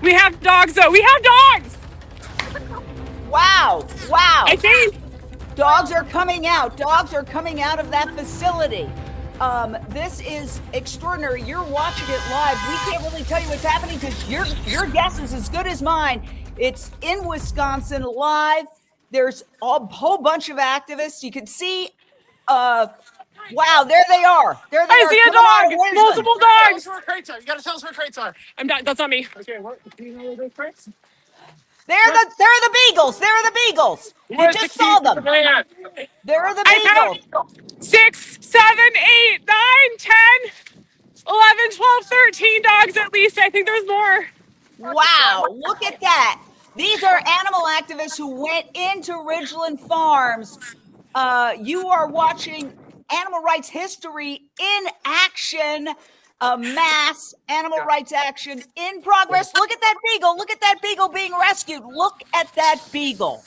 We have dogs, though. We have dogs! Wow, wow. I think. Dogs are coming out. Dogs are coming out of that facility. This is extraordinary. You're watching it live. We can't really tell you what's happening because your guess is as good as mine. It's in Wisconsin live. There's a whole bunch of activists. You can see, wow, there they are. There they are. I see a dog. Multiple dogs. Tell us where crates are. You got to tell us where crates are. I'm not. That's not me. Okay, what? Do you know where those crates? They're the Beagles. They're the Beagles. You just saw them. They're the Beagles. 6, 7, 8, 9, 10, 11, 12, 13 dogs at least. I think there's more. Wow, look at that. These are animal activists who went into Ridglan Farms. You are watching animal rights history in action. Mass animal rights action in progress. Look at that beagle. Look at that beagle being rescued. Look at that beagle.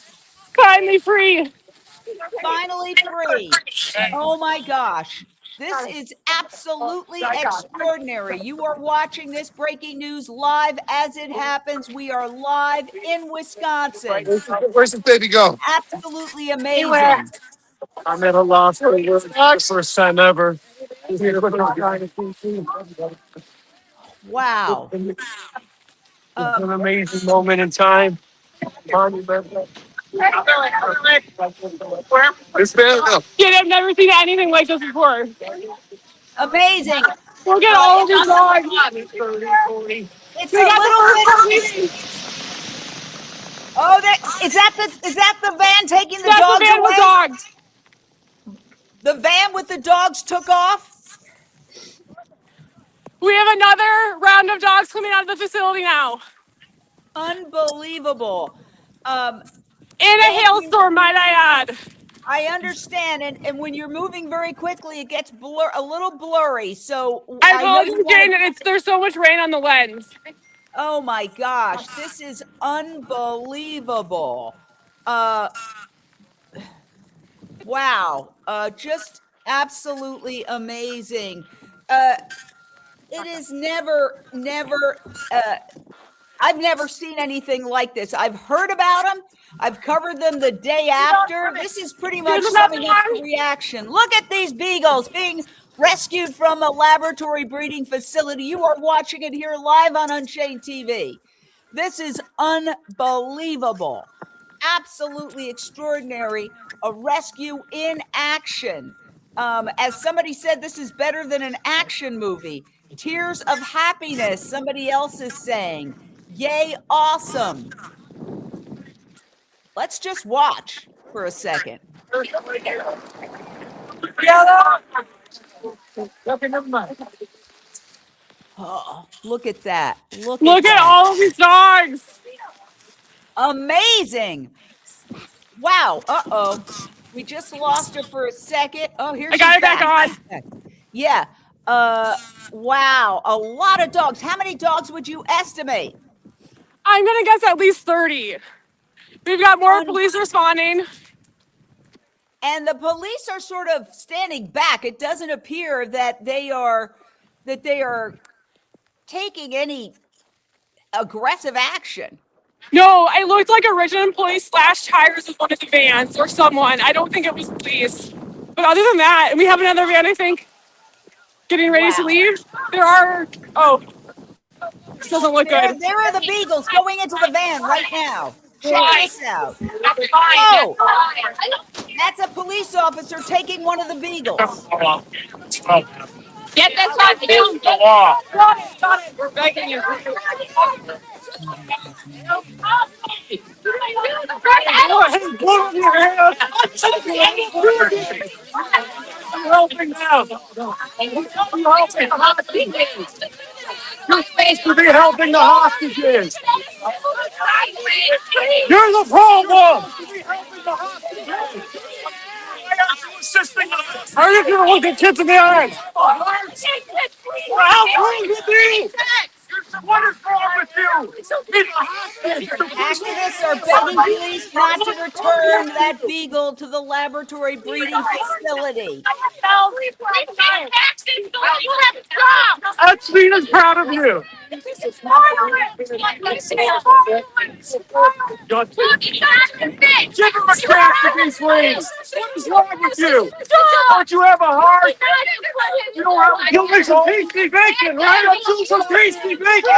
Finally free. Finally free. Oh my gosh. This is absolutely extraordinary. You are watching this breaking news live as it happens. We are live in Wisconsin. Where's the baby go? Absolutely amazing. I'm at a loss for words. The first time ever. Wow. It's an amazing moment in time. It's bad enough. Kid, I've never seen anything like this before. Amazing. Look at all of these dogs. It's a little bit. Oh, is that the van taking the That's dogs the van away? with dogs. The van with the dogs took off? We have another round of dogs coming out of the facility now. Unbelievable. In a hailstorm, might I add. I understand, and when you're moving very quickly, it gets a little blurry. So I apologize, Jane, there's so much rain on the lens. Oh my gosh, this is unbelievable. Wow, just absolutely amazing. It is never, I've never seen anything like this. I've heard about them. I've covered them the day after. This is pretty much summing up the reaction. Look at these beagles being rescued from a laboratory breeding facility. You are watching it here live on Unchained TV. This is unbelievable. Absolutely extraordinary. A rescue in action. As somebody said, this is better than an action movie. Tears of happiness, somebody else is saying. Yay, awesome. Let's just watch for a second. Oh, look at that. Look at all of these dogs. Amazing. Wow. Uh-oh. We just lost her for a second. Oh, here she is. I got it back on. Yeah. Wow. A lot of dogs. How many dogs would you estimate? I'm going to guess at least 30. We've got more police responding. And the police are sort of standing back. It doesn't appear that they are taking any aggressive action. No, it looked like a Ridglan employee slashed tires with one of the vans or someone. I don't think it was police. But other than that, and we have another van, I think, getting ready to leave. There are, this doesn't look good. There are the beagles going into the van right now. Check this out. Oh, that's a police officer taking one of the beagles. Get this on film. The law. Got it. We're begging you. Helping now. You're supposed to be helping the hostages. You're the problem. Are you going to look at kids in the eyes? How cool is it? What is wrong with you? He's a hostage. Activists are begging police not to return that beagle to the laboratory breeding facility. Trina's proud of you. Give him a chance to be free. What is wrong with you? Don't you have a heart? You don't have a You'll make some tasty bacon, right? I'll do some tasty bacon.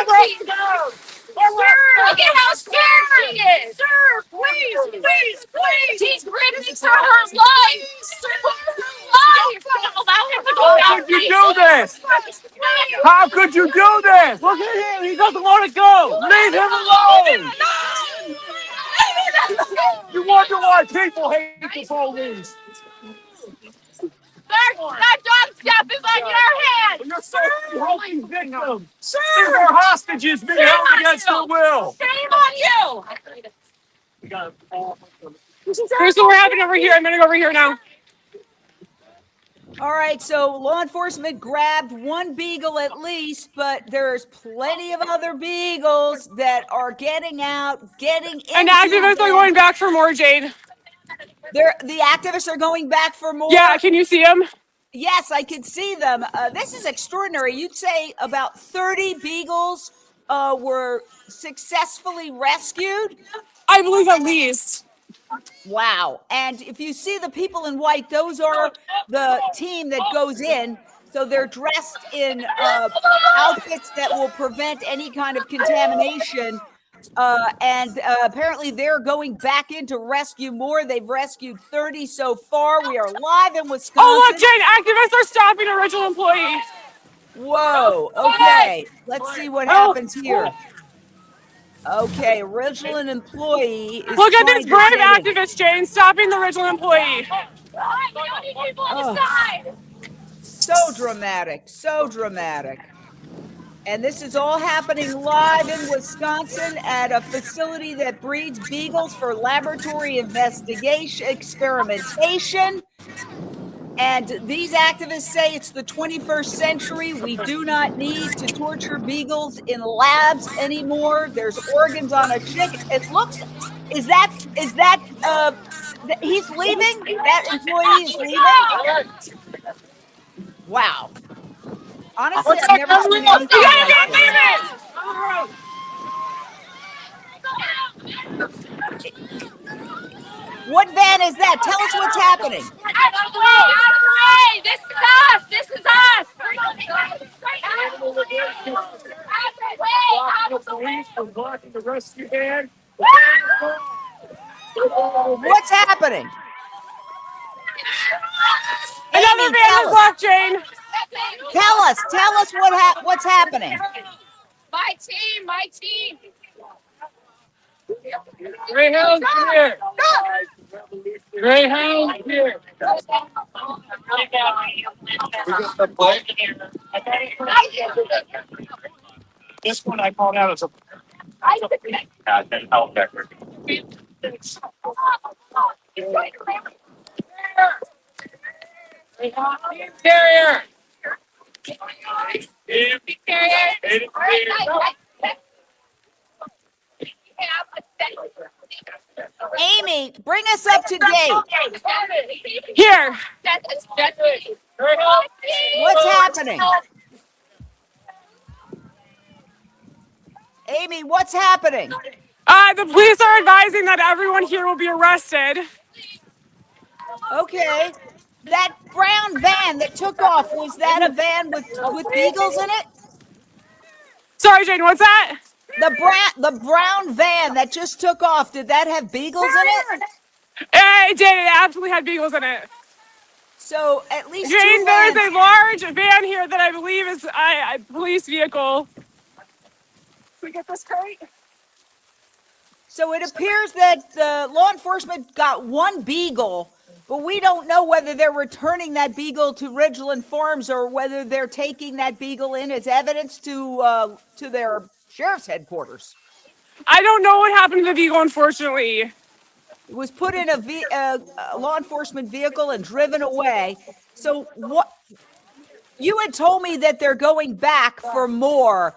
Look at how scared she is. Sir, please. She's grinning for her life. Allow him to go How could you do this? How could you do this? Look at him. He doesn't want to go. Leave him alone. You wonder why people hate the police. That dog stuff is on your hands. You're so helping victims. These are hostages being held against their will. Shame on you. Here's what we're having over here. I'm gonna go over here now. All right, so law enforcement grabbed one beagle at least, but there's plenty of other beagles that are getting out, getting into And activists are going back for more, Jade. The activists are going back for more. Yeah, can you see them? Yes, I can see them. This is extraordinary. You'd say about 30 beagles were successfully rescued. I believe at least. Wow. And if you see the people in white, those are the team that goes in. So they're dressed in outfits that will prevent any kind of contamination. And apparently they're going back in to rescue more. They've rescued 30 so far. We are live in Wisconsin. Oh, look, Jane, activists are stopping a Ridglan employee. Whoa. Okay. Let's see what happens here. Okay, Ridglan employee is Look at this brave activist, activist, Jane, stopping the Ridglan employee. So dramatic, so dramatic. And this is all happening live in Wisconsin at a facility that breeds beagles for laboratory investigation, experimentation. And these activists say it's the 21st century. We do not need to torture beagles in labs anymore. There's organs on a chicken. It looks, is that, he's leaving? That employee is leaving? Wow. Honestly, I've never seen anything like this. What van is that? Tell us what's happening. Out of the way! This is us! This is us! Blocking the police from blocking the rescue van. What's happening? Another Amy, van is left, Jane. Tell us what's happening. My team. Greyhound here. Greyhound here. This one I called out as a health record. Carrier. Amy, bring us up to date. Here. What's happening? Amy, what's happening? The police are advising that everyone here will be arrested. Okay. That brown van that took off, was that a van with beagles in it? Sorry, Jane, what's that? The brown van that just took off, did that have beagles in it? It did. It absolutely had beagles in it. So at least Jane, two there's vans. a large van here that I believe is a police vehicle. Can we get this crate? So it appears that the law enforcement got one beagle, but we don't know whether they're returning that beagle to Ridglan Farms or whether they're taking that beagle in as evidence to their sheriff's headquarters. I don't know what happened to the vehicle, unfortunately. It was put in a law enforcement vehicle and driven away. So you had told me that they're going back for more.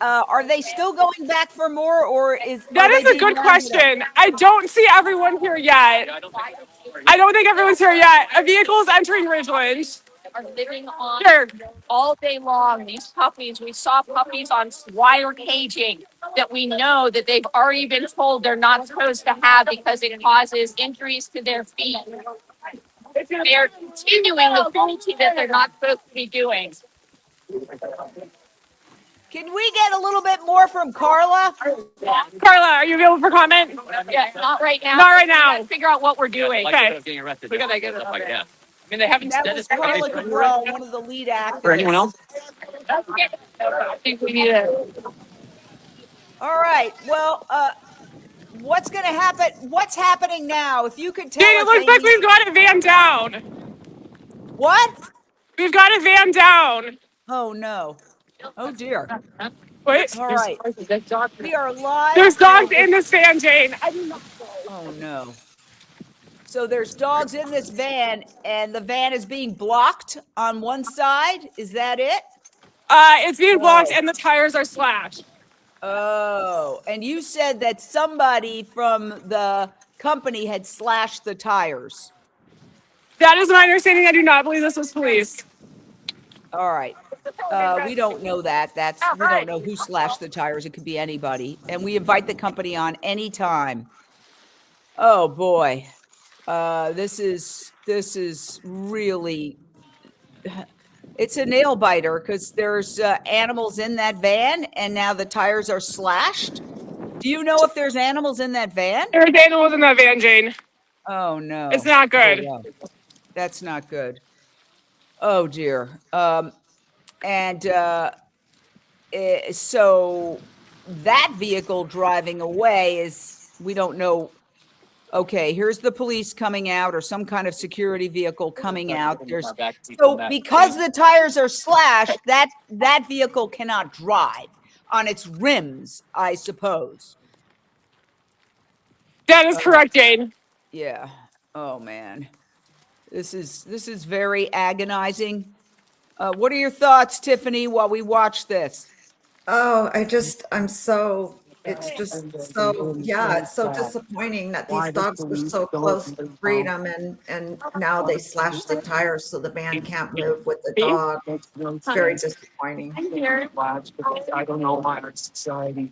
Are they still going back for more, or That is a good question. I don't see everyone here yet. I don't think everyone's here yet. A vehicle is entering Ridgeland. Are living on Here. all day long. These puppies, we saw puppies on wire caging that we know that they've already been told they're not supposed to have because it causes injuries to their feet. They're continuing the cruelty that they're not supposed to be doing. Can we get a little bit more from Carla? Carla, are you available for comment? Yeah, not right now. Not right now. We gotta figure out what we're doing. Okay. We gotta get it like that. I mean, they haven't That said was it's Carla Cabral, one of the lead actors. for anyone else. I think we need to. All right. Well, what's going to happen? What's happening now? If you could tell Jane, it us, looks like Amy. we've got a van down. What? We've got a van down. Oh no. Oh dear. Wait. All right. We are live. There's dogs in this van, Jane. Oh no. So there's dogs in this van, and the van is being blocked on one side. Is that it? It's being blocked and the tires are slashed. Oh, and you said that somebody from the company had slashed the tires. That is my understanding. I do not believe this was police. All right. We don't know that. We don't know who slashed the tires. It could be anybody. And we invite the company on anytime. Oh boy. This is really, it's a nail biter because there's animals in that van and now the tires are slashed. Do you know if there's animals in that van? There's animals in that van, Jane. Oh no. It's not good. Oh, no. That's not good. Oh dear. So that vehicle driving away is, we don't know. Okay, here's the police coming out or some kind of security vehicle coming out. So because the tires are slashed, that vehicle cannot drive on its rims, I suppose. That is correct, Jane. Yeah. Oh man. This is very agonizing. What are your thoughts, Tiffany, while we watch this? Oh, it's just so, yeah, it's so disappointing that these dogs were so close to freedom and now they slash the tires so the van can't move with the dog. It's very disappointing. I don't know modern society.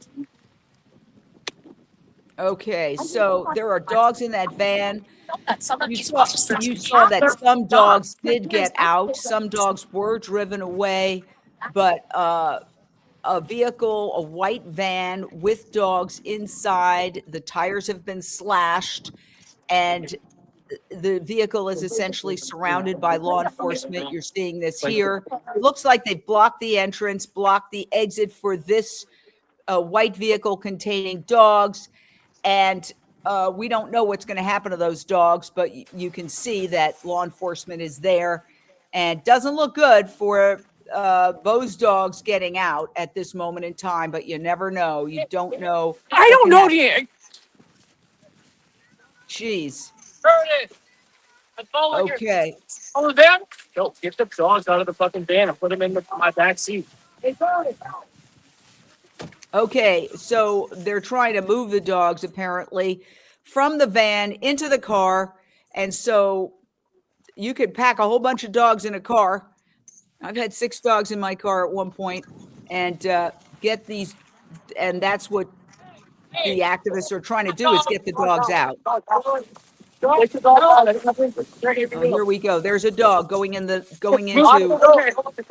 Okay, so there are dogs in that van. Some of You these saw that some dogs did get out. Some dogs were driven away, but a vehicle, a white van with dogs inside, the tires have been slashed, and the vehicle is essentially surrounded by law enforcement. You're seeing this here. It looks like they blocked the entrance, blocked the exit for this white vehicle containing dogs, and we don't know what's going to happen to those dogs, but you can see that law enforcement is there, and doesn't look good for those dogs getting out at this moment in time, but you never know. You don't know. I don't know, Jane. Jeez. Okay. Okay. Follow the van? No, get the dogs out of the fucking van and put them in my back seat. Okay. So they're trying to move the dogs apparently from the van into the car. And so you could pack a whole bunch of dogs in a car. I've had 6 dogs in my car at one point, and get these, and that's what the activists are trying to do, is get the dogs out. Oh, here we go. There's a dog going into.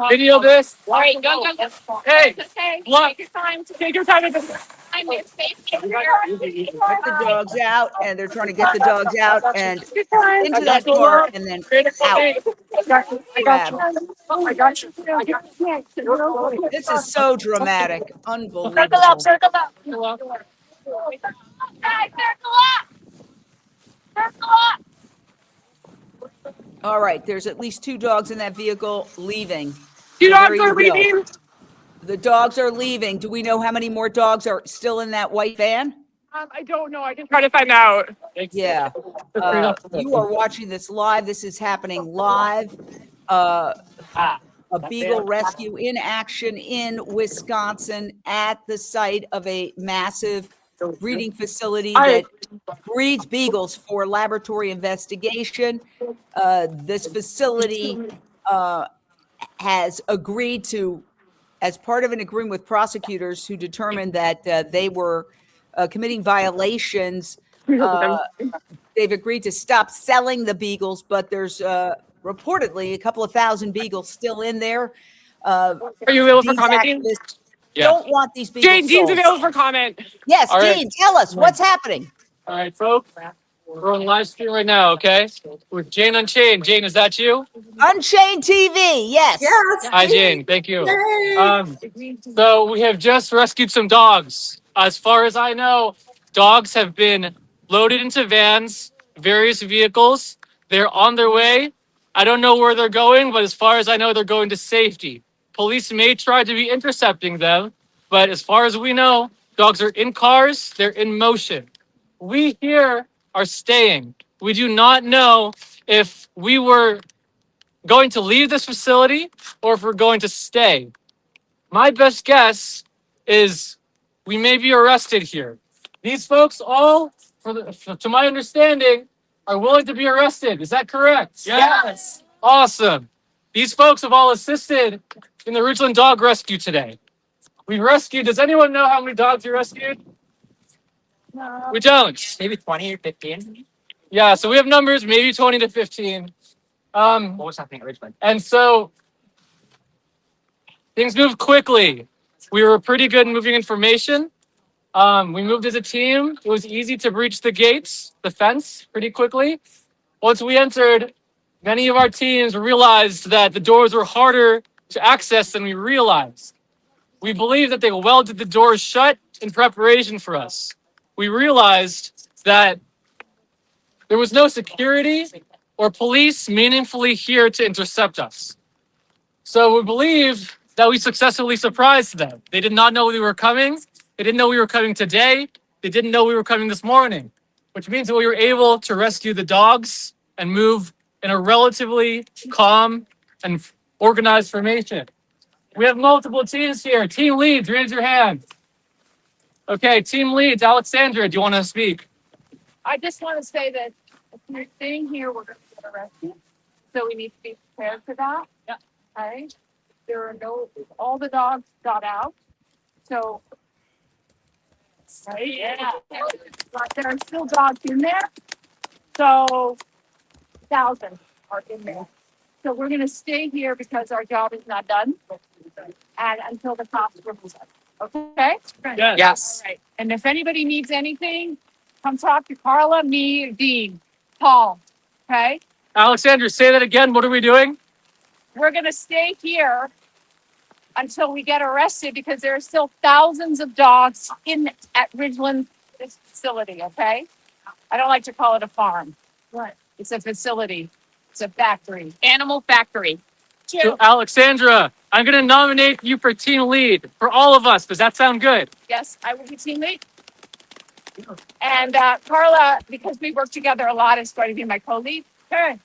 Video this. All right, go. Hey, Take your time. Take your time. Get the dogs out, and they're trying to get the dogs out and into that car, and then out. I got you. This is so dramatic, unbelievable. Circle up. All right, there's at least 2 dogs in that vehicle leaving. 2 So dogs there are you go. leaving. The dogs are leaving. Do we know how many more dogs are still in that white van? I don't know. I can try to find out. Yeah. You are watching this live. This is happening live. a beagle rescue in action in Wisconsin at the site of a massive breeding facility that breeds beagles for laboratory investigation. This facility has agreed to, as part of an agreement with prosecutors who determined that they were committing violations, they've agreed to stop selling the beagles, but there's reportedly a couple of thousand beagles still in there. Are you available for These comment, Dean? activists Yeah. don't want these beagles Jane, Dean's sold. available for comment. Yes, All right. Dean, tell us what's happening. All right, folks. We're on live stream right now, okay? With Jane Unchained. Jane, is that you? Unchained TV, yes. Yes. Hi, Jane. Thank you. Yay. So we have just rescued some dogs. As far as I know, dogs have been loaded into vans, various vehicles. They're on their way. I don't know where they're going, but as far as I know, they're going to safety. Police may try to be intercepting them, but as far as we know, dogs are in cars, they're in motion. We here are staying. We do not know if we were going to leave this facility or if we're going to stay. My best guess is we may be arrested here. These folks all, to my understanding, are willing to be arrested. Is that correct? Yes. Awesome. These folks have all assisted in the Ridglan dog rescue today. We rescued, does anyone know how many dogs we rescued? No. We don't. Maybe 20 or 15. Yeah, so we have numbers, maybe 20 to 15. What was happening at Ridglan? And so things moved quickly. We were pretty good in moving information. We moved as a team. It was easy to breach the gates, the fence, pretty quickly. Once we entered, many of our teams realized that the doors were harder to access than we realized. We believe that they welded the doors shut in preparation for us. We realized that there was no security or police meaningfully here to intercept us. So we believe that we successfully surprised them. They did not know we were coming. They didn't know we were coming today. They didn't know we were coming this morning, which means that we were able to rescue the dogs and move in a relatively calm and organized formation. We have multiple teams here. Team leads, raise your hand. Okay, team leads, Alexandra, do you want to speak? I just want to say that if we're staying here, we're going to get arrested. So we need to be prepared for that. Yeah. Okay. There are all the dogs got out. So, right? Yeah. But there are still dogs in there. So, thousands are in there. So we're going to stay here because our job is not done. And until the cops release us. Okay? Yes. Yes. All right. And if anybody needs anything, come talk to Carla, me, Dean, Paul. Okay? Alexandra, say that again. What are we doing? We're going to stay here until we get arrested because there are still thousands of dogs at Ridglan facility. Okay? I don't like to call it a farm. What? It's a facility. It's a factory. Animal factory. So, Alexandra, I'm going to nominate you for team lead for all of us. Does that sound good? Yes, I will be teammate. And Carla, because we work together a lot, is going to be my co-lead. Okay.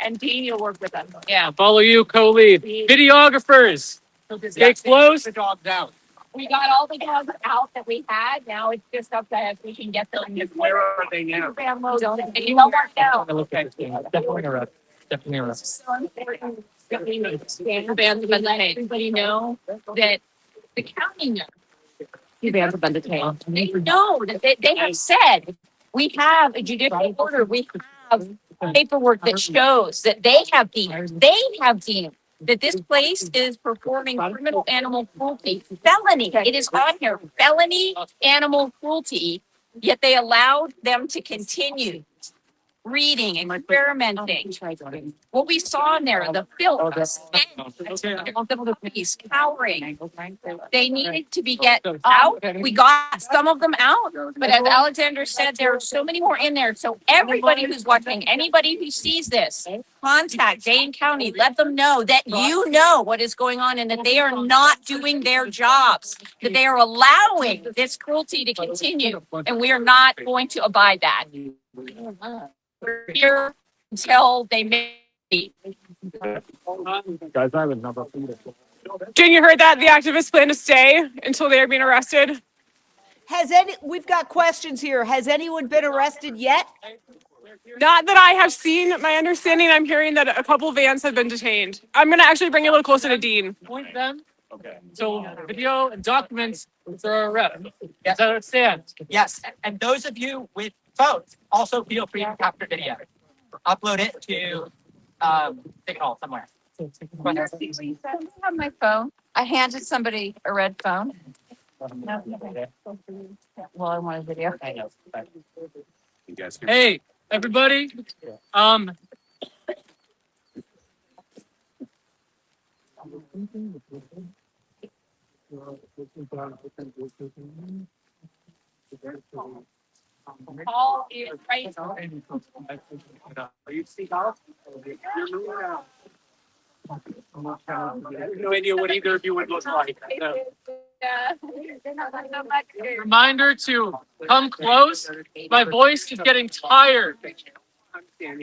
And Dean, you'll work with us. Yeah. Follow you, co-lead. Videographers, stay close. The dog's out. We got all the dogs out that we had. Now it's just up to us. We can get them. Where are they now? You don't want to know. Okay, definitely arrest. Definitely arrest. So important that we understand bands of detained. Everybody know that the county knows. The bands have been detained. They know that they have said we have a judicial order. We have paperwork that shows that they have deemed that this place is performing criminal animal cruelty, felony. It is on here, felony animal cruelty. Yet they allowed them to continue reading, experimenting. What we saw in there, the filth, the police cowering. They needed to be get out. We got some of them out, but as Alexander said, there are so many more in there. So everybody who's watching, anybody who sees this, contact Dane County. Let them know that you know what is going on and that they are not doing their jobs, that they are allowing this cruelty to continue, and we are not going to abide that. We're here until they make Guys, I have a number. Jane, you heard that? The activists plan to stay until they are being arrested. We've got questions here. Has anyone been arrested yet? Not that I have seen. My understanding, I'm hearing that a couple vans have been detained. I'm going to actually bring you a little closer to Dean. Point them. Okay. So video and documents are arrest. Does that understand? Yes, and those of you with phones also feel free to capture video. Upload it to Signal somewhere. I have my phone. I handed somebody a red phone. Well, I want a video. I know. Hey, everybody. Paul is right. No idea what either of you would look like. No. Reminder to come close. My voice is getting tired.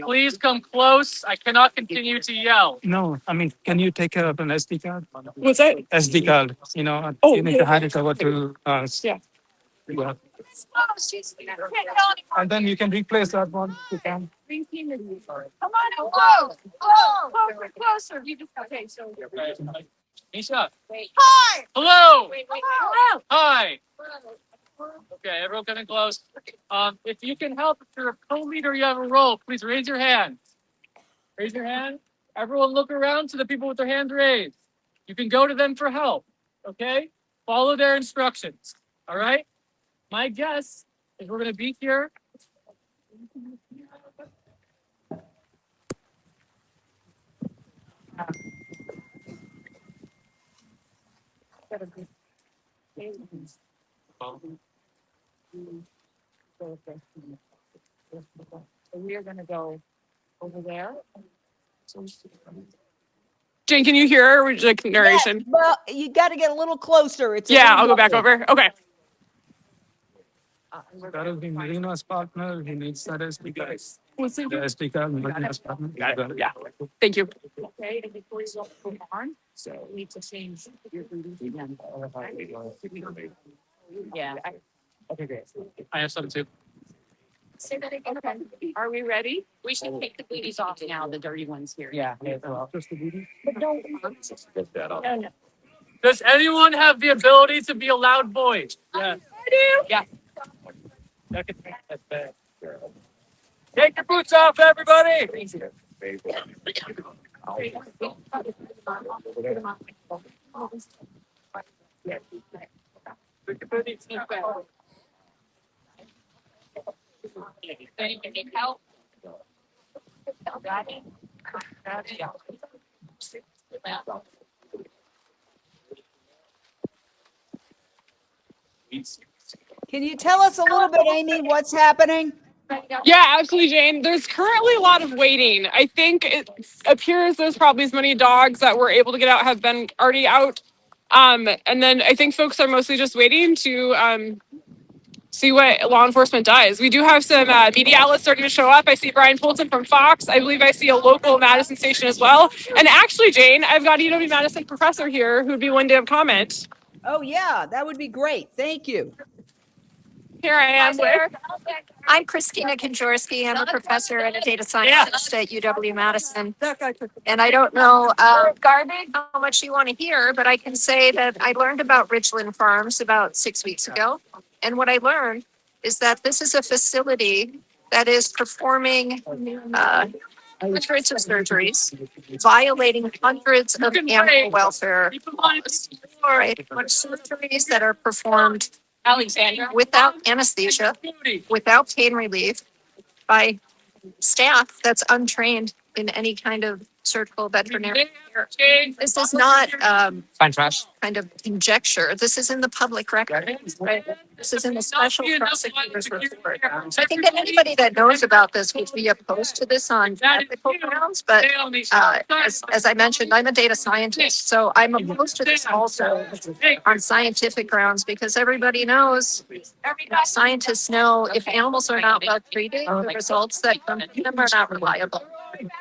Please come close. I cannot continue to yell. No, I mean, can you take care of an SD card? What's that? SD card, you need to hand it over to us. Yeah. Yeah. And then you can replace that one if you can. Come on, close. Closer. Okay, so. Misha. Hi. Hello. Hello. Hi. Okay, everyone coming close. If you can help, if you're a co-leader, you have a role, please raise your hand. Raise your hand. Everyone look around to the people with their hands raised. You can go to them for help, okay? Follow their instructions, all right? My guess is we're going to be here. We are going to go over there. Jane, can you hear her? Or would you like narration? Yeah, well, you got to get a little closer. It's Yeah, I'll go back over. Okay. That will be Marino's partner. He needs that SD card. The SD card, Marino's partner. Yeah. Thank you. Okay, and before you go on, so we need to change your again. Yeah. Okay, great. I have some too. Say that again. Okay. Are we ready? We should take the booties off now, the dirty ones here. Yeah. But don't. No. Does anyone have the ability to be a loud voice? Yeah. I do. Yeah. Take your boots off, everybody. Anybody need help? Can you tell us a little bit, Amy, what's happening? Yeah, absolutely, Jane. There's currently a lot of waiting. I think it appears there's probably as many dogs that were able to get out have been already out. And then I think folks are mostly just waiting to see what law enforcement does. We do have some media outlets starting to show up. I see Brian Fulton from Fox. I believe I see a local Madison station as well. And actually, Jane, I've got UW-Madison professor here who'd be willing to have comment. Oh, yeah, that would be great. Thank you. Here I am with. I'm Christina Konjorsky. I'm a professor and a data scientist at UW-Madison. And I don't know how much you want to hear, but I can say that I learned about Ridglan Farms about 6 weeks ago. And what I learned is that this is a facility that is performing hundreds of surgeries, violating hundreds of animal welfare laws, right? Surgeries that are performed Alexandra. without anesthesia, without pain relief, by staff that's untrained in any kind of surgical veterinary care. This is not Fine trash. kind of conjecture. This is in the public record, right? This is in the special prosecutor's report. So I think that anybody that knows about this would be opposed to this on ethical grounds. But as I mentioned, I'm a data scientist, so I'm opposed to this also on scientific grounds because everybody knows, scientists know if animals are not well treated, the results that come from them are not reliable.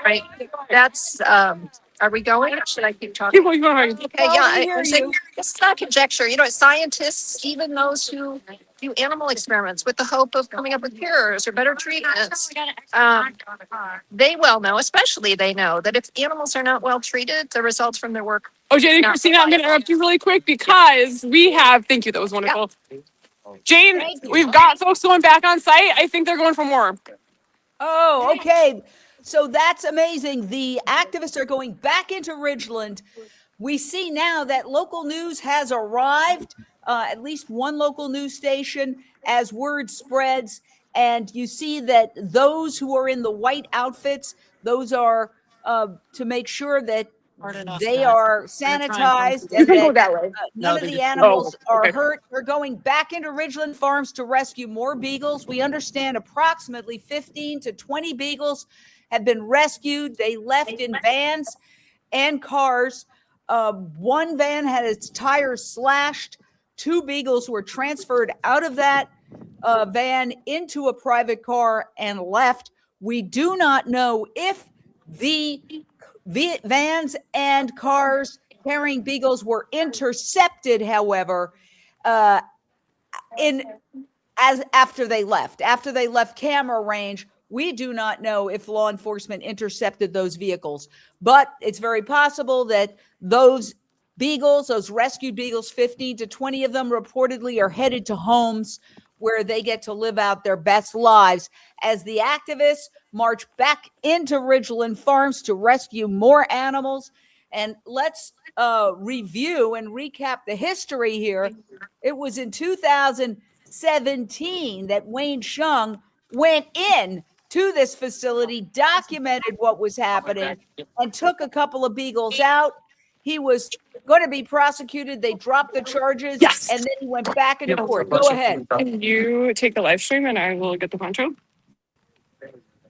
Right. That's, are we going or should I keep talking? Keep going. Okay, Well, yeah, we hear I'm saying you. this is not conjecture. You know, scientists, even those who do animal experiments with the hope of coming up with cures or better treatments, they well know, especially they know that if animals are not well treated, the results from their work. Oh, Jane and Not Christina, I'm going to interrupt you really quick because we have, thank you, that was wonderful. Jane, Thank you. we've got folks going back on site. I think they're going for more. Oh, okay. So that's amazing. The activists are going back into Ridgeland. We see now that local news has arrived, at least one local news station, as word spreads. And you see that those who are in the white outfits, those are to make sure that they are sanitized You and can go that that way. none of the animals are hurt. They're going back into Ridgeland Farms to rescue more beagles. We understand approximately 15 to 20 beagles have been rescued. They left in vans and cars. One van had its tires slashed. 2 beagles were transferred out of that van into a private car and left. We do not know if the vans and cars carrying beagles were intercepted, however, after they left camera range. We do not know if law enforcement intercepted those vehicles, but it's very possible that those beagles, those rescued beagles, 15 to 20 of them reportedly are headed to homes where they get to live out their best lives as the activists march back into Ridgeland Farms to rescue more animals. And let's review and recap the history here. It was in 2017 that Wayne Hsiung went in to this facility, documented what was happening, and took a couple of beagles out. He was going to be prosecuted. They dropped the charges, Yes. and then he went back into court. Go ahead. Can you take the live stream and I will get the poncho?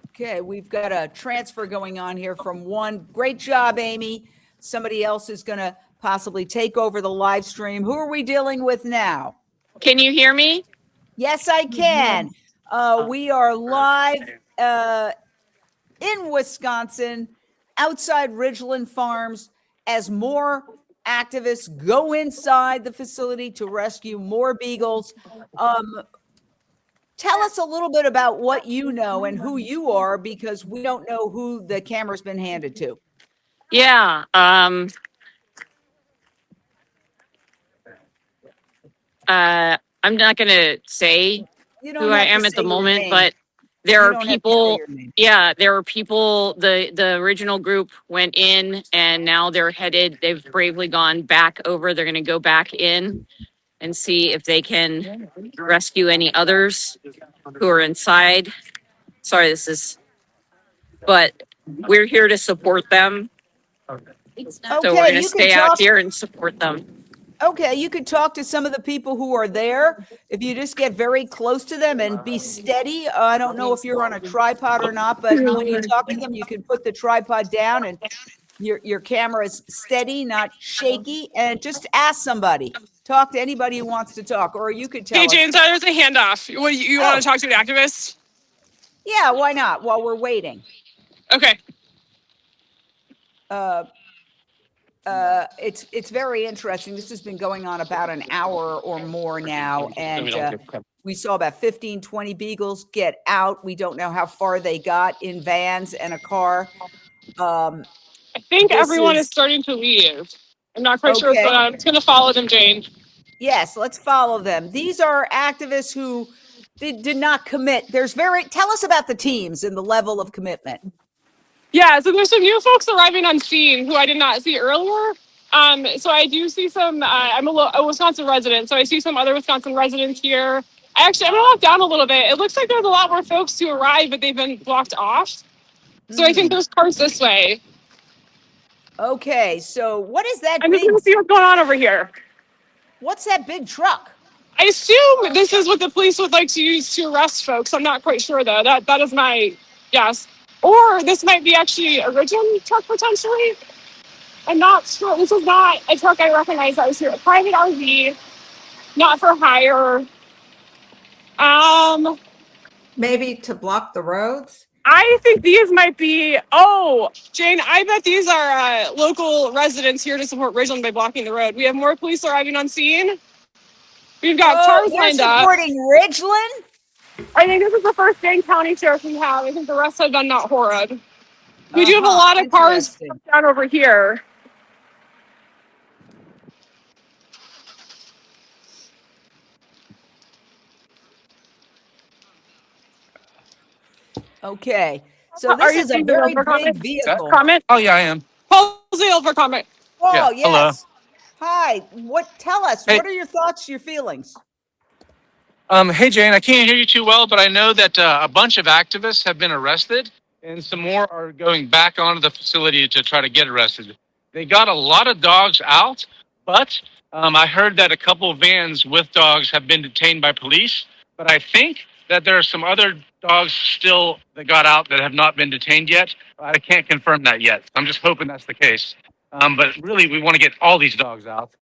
Okay, we've got a transfer going on here from one. Great job, Amy. Somebody else is going to possibly take over the live stream. Who are we dealing with now? Can you hear me? Yes, I can. We are live in Wisconsin, outside Ridgeland Farms, as more activists go inside the facility to rescue more beagles. Tell us a little bit about what you know and who you are, because we don't know who the camera's been handed to. Yeah. I'm not going to say You don't who have I to am at say the your moment, name. but there You are don't have to say people. your name. Yeah, there are people. The original group went in, and now they're headed. They've bravely gone back over. They're going to go back in and see if they can rescue any others who are inside. Sorry, but we're here to support them. So we're Okay, going to you can stay out talk. here and support them. Okay, you could talk to some of the people who are there. If you just get very close to them and be steady. I don't know if you're on a tripod or not, but when you talk to them, you can put the tripod down and your camera is steady, not shaky, and just ask somebody. Talk to anybody who wants to talk, or you could tell Hey, us. Jane, sorry, there's a handoff. You want to talk to an activist? Yeah, why not? While we're waiting. Okay. It's very interesting. This has been going on about an hour or more now, and we saw about 15, 20 beagles get out. We don't know how far they got in vans and a car. I think everyone is starting to leave. I'm not quite sure what's Okay. going on. I'm just going to follow them, Jane. Yes, let's follow them. These are activists who did not commit. Tell us about the teams and the level of commitment. Yeah, so there's some new folks arriving on scene who I did not see earlier. So I do see some, I'm a Wisconsin resident, so I see some other Wisconsin residents here. I'm going to walk down a little bit. It looks like there's a lot more folks who arrive, but they've been blocked off. So I think there's cars this way. Okay, so what is that I'm just going to see what's going on over here. What's that big truck? I assume this is what the police would like to use to arrest folks. I'm not quite sure, though. That is my guess. Or this might be actually a Ridglan truck, potentially. I'm not sure. This is not a truck I recognize. I was here. A private RV, not for hire. Maybe to block the roads? I think these might be. Oh, Jane, I bet these are local residents here to support Ridglan by blocking the road. We have more police arriving on scene. We've got cars They're lined up. supporting Ridglan? I think this is the first Dane County sheriff we have. I think the rest have done not horrid. We do have a lot of cars Interesting. down over here. Okay. So Are this you is a saying very for big comment? vehicle. Comment? Oh, yeah, I am. Paul's for comment. Oh, Yeah, hello. yes. Hi. Tell us, Hey. what are your thoughts, your feelings? Hey, Jane, I can't hear you too well, but I know that a bunch of activists have been arrested and some more are going back onto the facility to try to get arrested. They got a lot of dogs out, but I heard that a couple of vans with dogs have been detained by police. But I think that there are some other dogs still that got out that have not been detained yet. I can't confirm that yet. I'm just hoping that's the case. But really, we want to get all these dogs out.